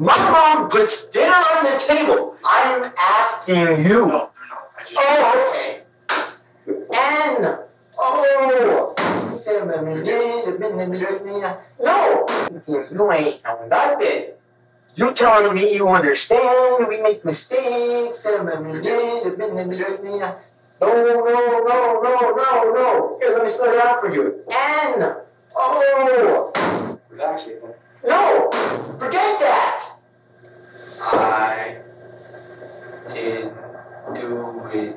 My mom puts dinner on the table. I'm asking you. No. Oh, okay. N. Oh. No. You ain't know nothing. You telling me you understand? We make mistakes. No. Here, let me spell it out for you. N. O. Relax, Ethan. No. Forget that. I did do it.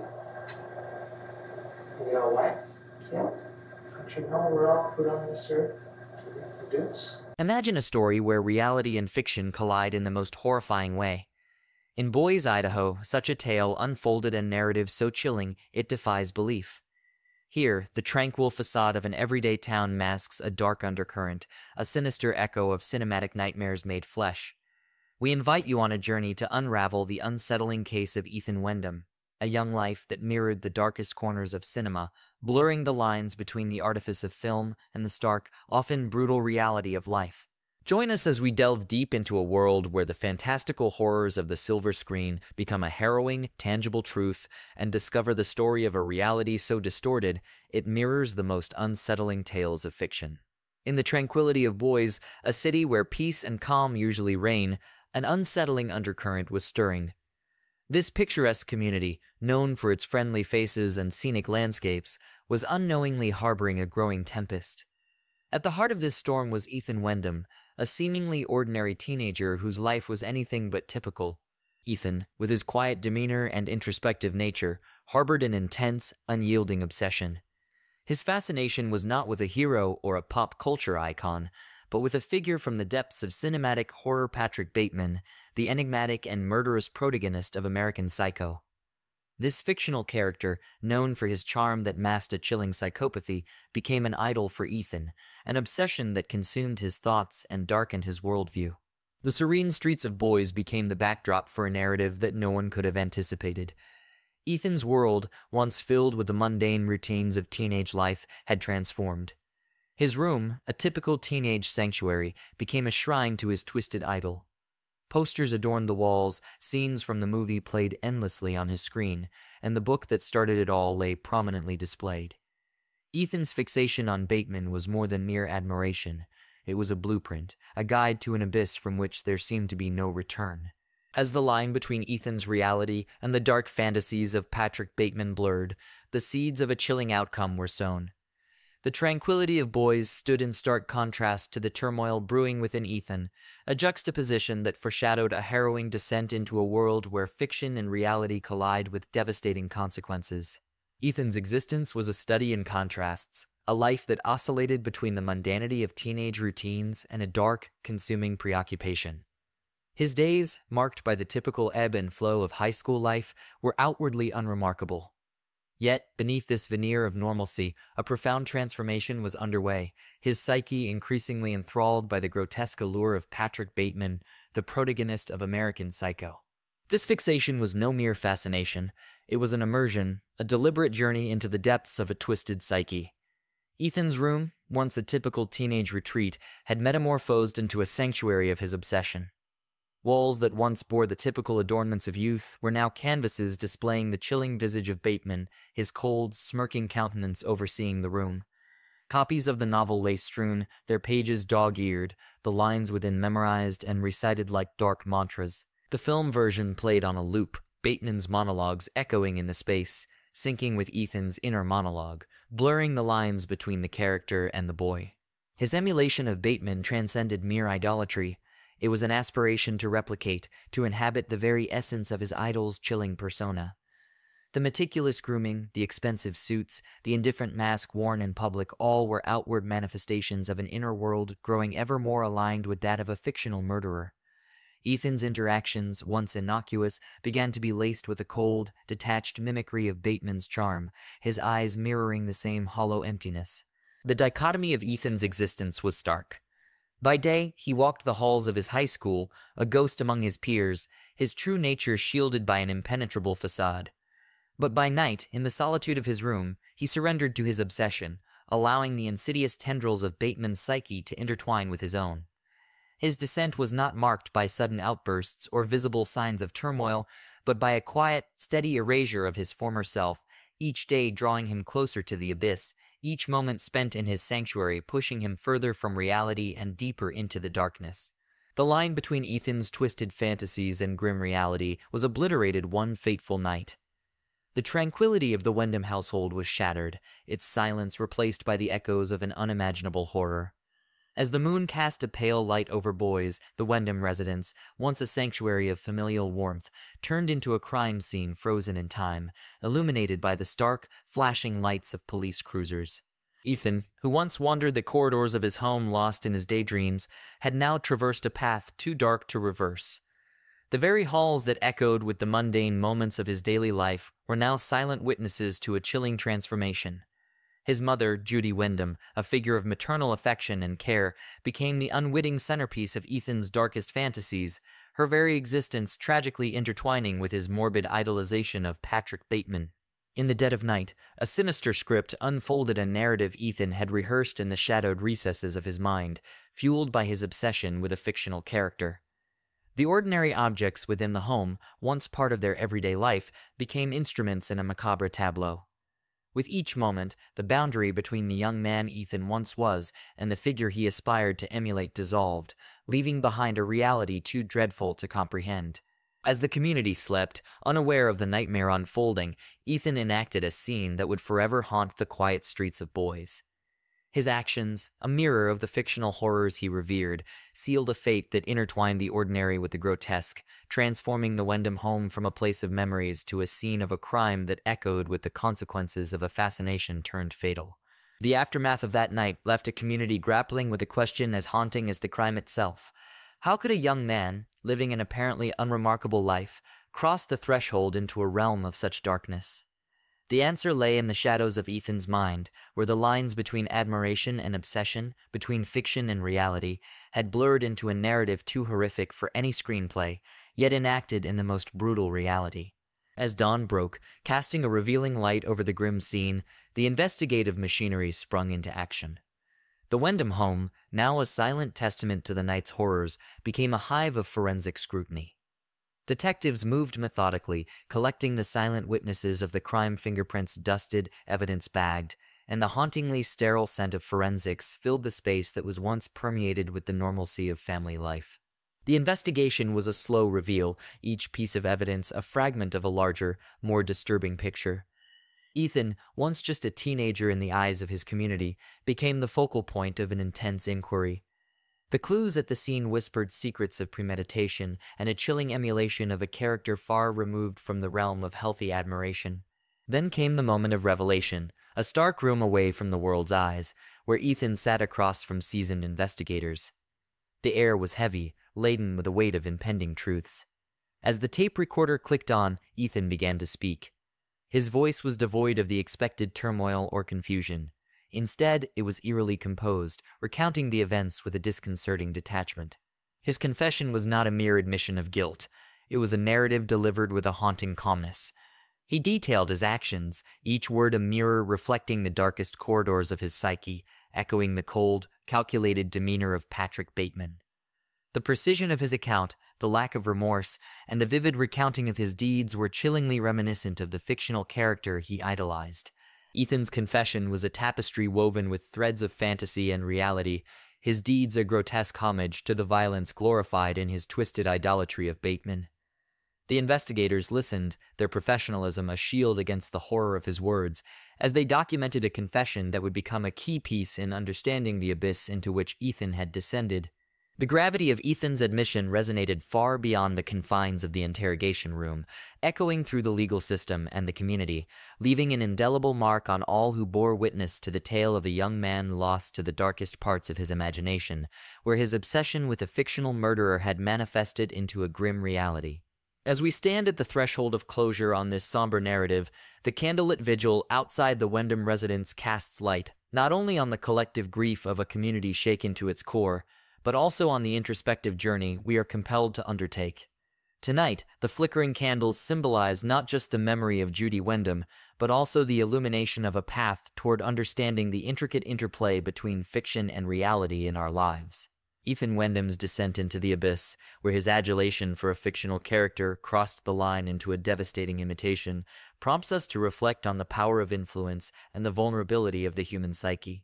Your wife can't. Don't you know we're all put on this earth to reproduce? Imagine a story where reality and fiction collide in the most horrifying way. In Boise, Idaho, such a tale unfolded a narrative so chilling it defies belief. Here, the tranquil facade of an everyday town masks a dark undercurrent, a sinister echo of cinematic nightmares made flesh. We invite you on a journey to unravel the unsettling case of Ethan Wendam, a young life that mirrored the darkest corners of cinema, blurring the lines between the artifice of film and the stark, often brutal reality of life. Join us as we delve deep into a world where the fantastical horrors of the silver screen become a harrowing, tangible truth and discover the story of a reality so distorted it mirrors the most unsettling tales of fiction. In the tranquility of Boise, a city where peace and calm usually reign, an unsettling undercurrent was stirring. This picturesque community, known for its friendly faces and scenic landscapes, was unknowingly harboring a growing tempest. At the heart of this storm was Ethan Wendam, a seemingly ordinary teenager whose life was anything but typical. Ethan, with his quiet demeanor and introspective nature, harbored an intense, unyielding obsession. His fascination was not with a hero or a pop culture icon, but with a figure from the depths of cinematic horror, Patrick Bateman, the enigmatic and murderous protagonist of American Psycho. This fictional character, known for his charm that masked a chilling psychopathy, became an idol for Ethan, an obsession that consumed his thoughts and darkened his worldview. The serene streets of Boise became the backdrop for a narrative that no one could have anticipated. Ethan's world, once filled with the mundane routines of teenage life, had transformed. His room, a typical teenage sanctuary, became a shrine to his twisted idol. Posters adorned the walls, scenes from the movie played endlessly on his screen, and the book that started it all lay prominently displayed. Ethan's fixation on Bateman was more than mere admiration. It was a blueprint, a guide to an abyss from which there seemed to be no return. As the line between Ethan's reality and the dark fantasies of Patrick Bateman blurred, the seeds of a chilling outcome were sown. The tranquility of Boise stood in stark contrast to the turmoil brewing within Ethan, a juxtaposition that foreshadowed a harrowing descent into a world where fiction and reality collide with devastating consequences. Ethan's existence was a study in contrasts, a life that oscillated between the mundanity of teenage routines and a dark, consuming preoccupation. His days, marked by the typical ebb and flow of high school life, were outwardly unremarkable. Yet, beneath this veneer of normalcy, a profound transformation was underway, his psyche increasingly enthralled by the grotesque allure of Patrick Bateman, the protagonist of American Psycho. This fixation was no mere fascination, it was an immersion, a deliberate journey into the depths of a twisted psyche. Ethan's room, once a typical teenage retreat, had metamorphosed into a sanctuary of his obsession. Walls that once bore the typical adornments of youth were now canvases displaying the chilling visage of Bateman, his cold, smirking countenance overseeing the room. Copies of the novel lay strewn, their pages dog-eared, the lines within memorized and recited like dark mantras. The film version played on a loop, Bateman's monologues echoing in the space, syncing with Ethan's inner monologue, blurring the lines between the character and the boy. His emulation of Bateman transcended mere idolatry. It was an aspiration to replicate, to inhabit the very essence of his idol's chilling persona. The meticulous grooming, the expensive suits, the indifferent mask worn in public, all were outward manifestations of an inner world growing ever more aligned with that of a fictional murderer. Ethan's interactions, once innocuous, began to be laced with a cold, detached mimicry of Bateman's charm, his eyes mirroring the same hollow emptiness. The dichotomy of Ethan's existence was stark. By day, he walked the halls of his high school, a ghost among his peers, his true nature shielded by an impenetrable facade. But by night, in the solitude of his room, he surrendered to his obsession, allowing the insidious tendrils of Bateman's psyche to intertwine with his own. His descent was not marked by sudden outbursts or visible signs of turmoil, but by a quiet, steady erasure of his former self, each day drawing him closer to the abyss, each moment spent in his sanctuary pushing him further from reality and deeper into the darkness. The line between Ethan's twisted fantasies and grim reality was obliterated one fateful night. The tranquility of the Wendam household was shattered, its silence replaced by the echoes of an unimaginable horror. As the moon cast a pale light over Boise, the Wendam residence, once a sanctuary of familial warmth, turned into a crime scene frozen in time, illuminated by the stark, flashing lights of police cruisers. Ethan, who once wandered the corridors of his home lost in his daydreams, had now traversed a path too dark to reverse. The very halls that echoed with the mundane moments of his daily life were now silent witnesses to a chilling transformation. His mother, Judy Wendam, a figure of maternal affection and care, became the unwitting centerpiece of Ethan's darkest fantasies, her very existence tragically intertwining with his morbid idolization of Patrick Bateman. In the dead of night, a sinister script unfolded a narrative Ethan had rehearsed in the shadowed recesses of his mind, fueled by his obsession with a fictional character. The ordinary objects within the home, once part of their everyday life, became instruments in a macabre tableau. With each moment, the boundary between the young man Ethan once was and the figure he aspired to emulate dissolved, leaving behind a reality too dreadful to comprehend. As the community slept, unaware of the nightmare unfolding, Ethan enacted a scene that would forever haunt the quiet streets of Boise. His actions, a mirror of the fictional horrors he revered, sealed a fate that intertwined the ordinary with the grotesque, transforming the Wendam home from a place of memories to a scene of a crime that echoed with the consequences of a fascination turned fatal. The aftermath of that night left a community grappling with a question as haunting as the crime itself. How could a young man, living an apparently unremarkable life, cross the threshold into a realm of such darkness? The answer lay in the shadows of Ethan's mind, where the lines between admiration and obsession, between fiction and reality, had blurred into a narrative too horrific for any screenplay, yet enacted in the most brutal reality. As dawn broke, casting a revealing light over the grim scene, the investigative machinery sprung into action. The Wendam home, now a silent testament to the night's horrors, became a hive of forensic scrutiny. Detectives moved methodically, collecting the silent witnesses of the crime, fingerprints dusted, evidence bagged, and the hauntingly sterile scent of forensics filled the space that was once permeated with the normalcy of family life. The investigation was a slow reveal, each piece of evidence a fragment of a larger, more disturbing picture. Ethan, once just a teenager in the eyes of his community, became the focal point of an intense inquiry. The clues at the scene whispered secrets of premeditation and a chilling emulation of a character far removed from the realm of healthy admiration. Then came the moment of revelation, a stark room away from the world's eyes, where Ethan sat across from seasoned investigators. The air was heavy, laden with the weight of impending truths. As the tape recorder clicked on, Ethan began to speak. His voice was devoid of the expected turmoil or confusion. Instead, it was eerily composed, recounting the events with a disconcerting detachment. His confession was not a mere admission of guilt. It was a narrative delivered with a haunting calmness. He detailed his actions, each word a mirror reflecting the darkest corridors of his psyche, echoing the cold, calculated demeanor of Patrick Bateman. The precision of his account, the lack of remorse, and the vivid recounting of his deeds were chillingly reminiscent of the fictional character he idolized. Ethan's confession was a tapestry woven with threads of fantasy and reality, his deeds a grotesque homage to the violence glorified in his twisted idolatry of Bateman. The investigators listened, their professionalism a shield against the horror of his words, as they documented a confession that would become a key piece in understanding the abyss into which Ethan had descended. The gravity of Ethan's admission resonated far beyond the confines of the interrogation room, echoing through the legal system and the community, leaving an indelible mark on all who bore witness to the tale of a young man lost to the darkest parts of his imagination, where his obsession with a fictional murderer had manifested into a grim reality. As we stand at the threshold of closure on this somber narrative, the candlelit vigil outside the Wendam residence casts light, not only on the collective grief of a community shaken to its core, but also on the introspective journey we are compelled to undertake. Tonight, the flickering candles symbolize not just the memory of Judy Wendam, but also the illumination of a path toward understanding the intricate interplay between fiction and reality in our lives. Ethan Wendam's descent into the abyss, where his adulation for a fictional character crossed the line into a devastating imitation, prompts us to reflect on the power of influence and the vulnerability of the human psyche.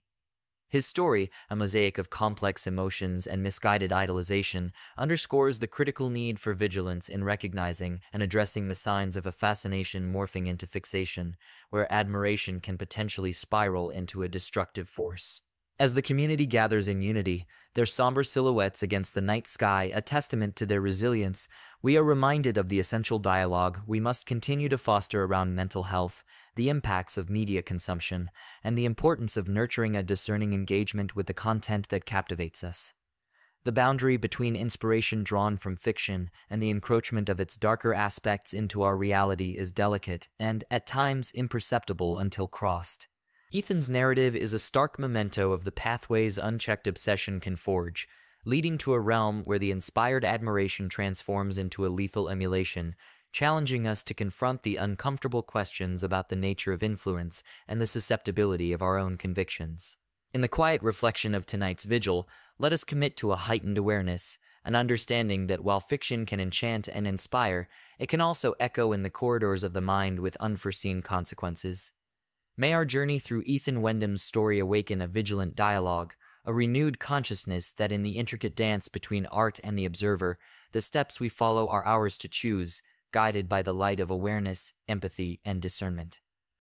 His story, a mosaic of complex emotions and misguided idolization, underscores the critical need for vigilance in recognizing and addressing the signs of a fascination morphing into fixation, where admiration can potentially spiral into a destructive force. As the community gathers in unity, their somber silhouettes against the night sky a testament to their resilience, we are reminded of the essential dialogue we must continue to foster around mental health, the impacts of media consumption, and the importance of nurturing a discerning engagement with the content that captivates us. The boundary between inspiration drawn from fiction and the encroachment of its darker aspects into our reality is delicate and, at times, imperceptible until crossed. Ethan's narrative is a stark memento of the pathways unchecked obsession can forge, leading to a realm where the inspired admiration transforms into a lethal emulation, challenging us to confront the uncomfortable questions about the nature of influence and the susceptibility of our own convictions. In the quiet reflection of tonight's vigil, let us commit to a heightened awareness, an understanding that while fiction can enchant and inspire, it can also echo in the corridors of the mind with unforeseen consequences. May our journey through Ethan Wendam's story awaken a vigilant dialogue, a renewed consciousness that in the intricate dance between art and the observer, the steps we follow are ours to choose, guided by the light of awareness, empathy, and discernment.